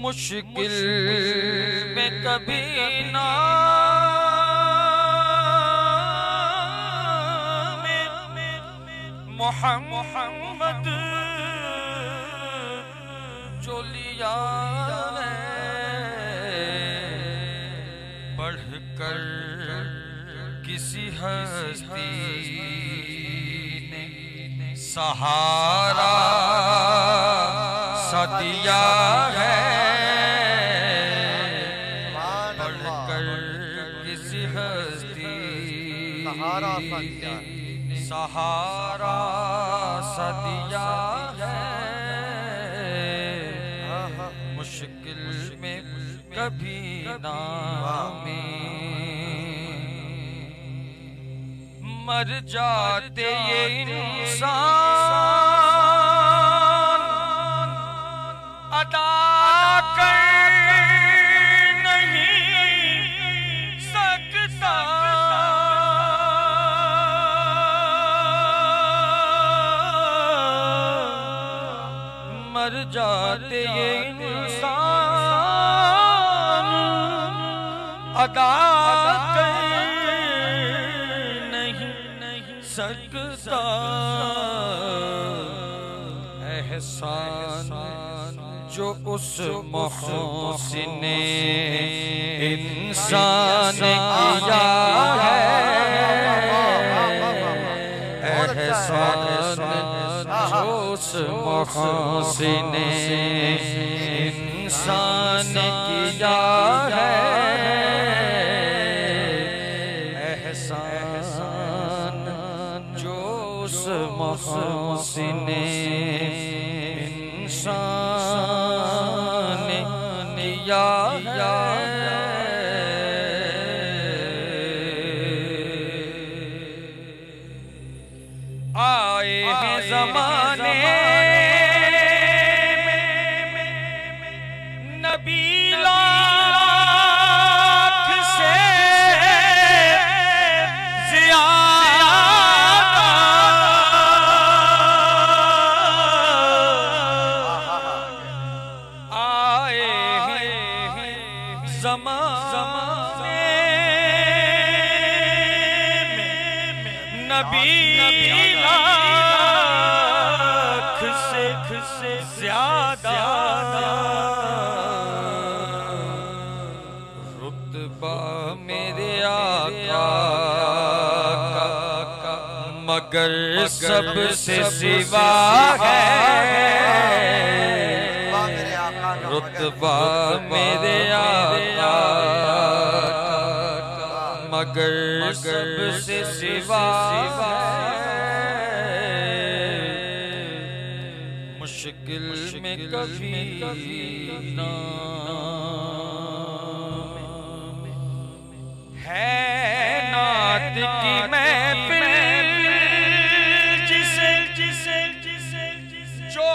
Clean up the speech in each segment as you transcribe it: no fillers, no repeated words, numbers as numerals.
مشکل میں کبھی نہ محمد جو لیا بڑھ کر کسی ہستی نے سہارا سا دیا ہے، بڑھ کر کسی ہستی نے سہارا سا دیا ہے، مشکل میں کبھی نامی مر جاتے یہ انسان ادا کر نہیں سکتا، مر جاتے یہ انسان ادا کر سکتا، احسان جو اس محسن انسان کیا ہے، احسان جو اس محسن انسان کیا ہے، محسن انسان کیا ہے، آئے ہیں زمانے میں نبی لاکھ سے زمانے میں نبی لاکھ سے زیادہ رتبہ میرے آقا کا مگر سب سے سوا ہے، رتبہ میرے آقا مگر سب سے سوا ہے، مشکل میں کبھی ہے نعت کی محفل جسے جو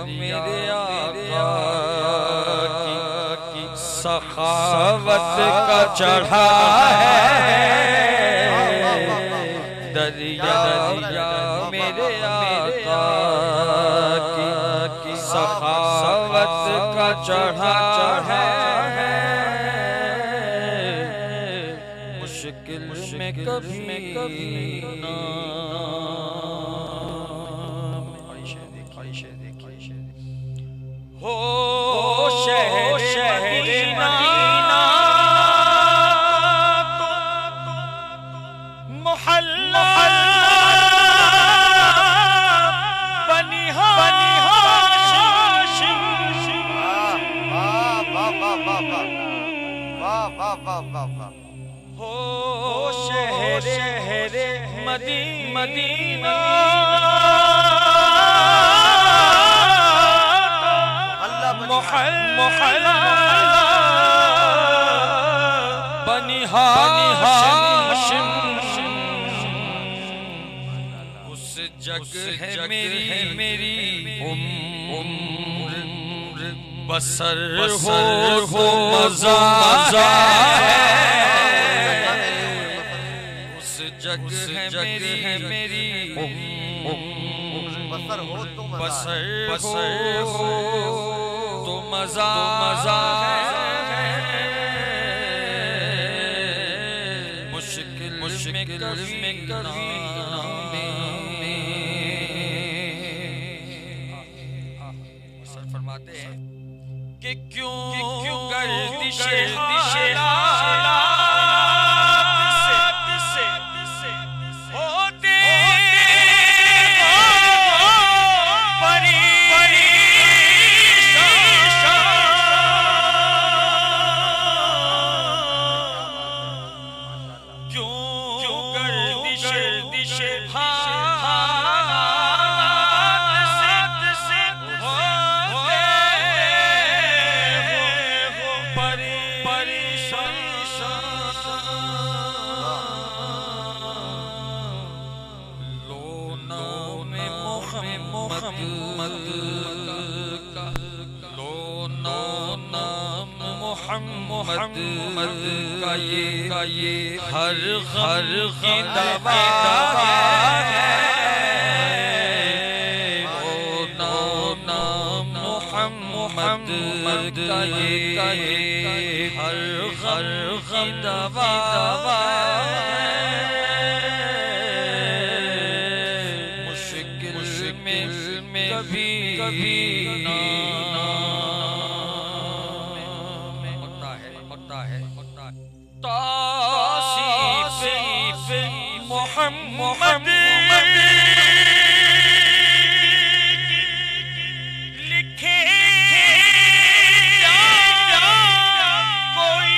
میرے آقا کی سخاوت کا چڑھا ہے، دریا میرے آقا کی سخاوت کا چڑھا ہے، مشکل میں کبھی نہ ہو شہر مدینہ تو محلہ بنی ہاشم، ہو شہر مدینہ محلا بنی ہاشم اس جگ ہے میری عمر بسر ہو مزہ اس جگ ہے میری بسر ہو تو مزہ مشکل میں کبھی سر فرماتے ہیں کہ کیوں گردش حالات سے ہوتے محمد کا یہ ہر کی دوا ہے وہ نام محمد کا یہ ہر کی دوا مشکل میں کبھی توصیف محمد لکھے کوئی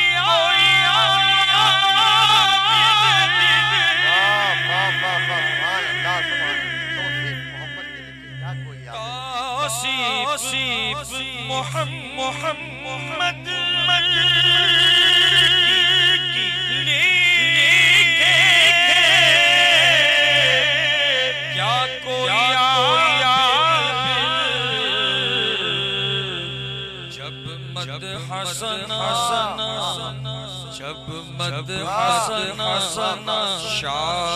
توصیف محمد جب مد حسن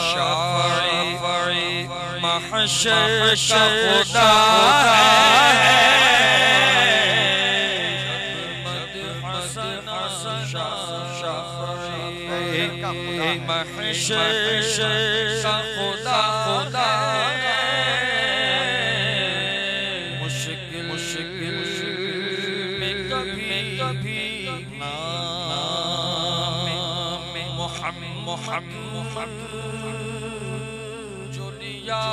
شافعی محشر کا خدا ہے جب مد حسن شافعی محشر کا خدا ہے مشکل میں کبھی محمد جو لیا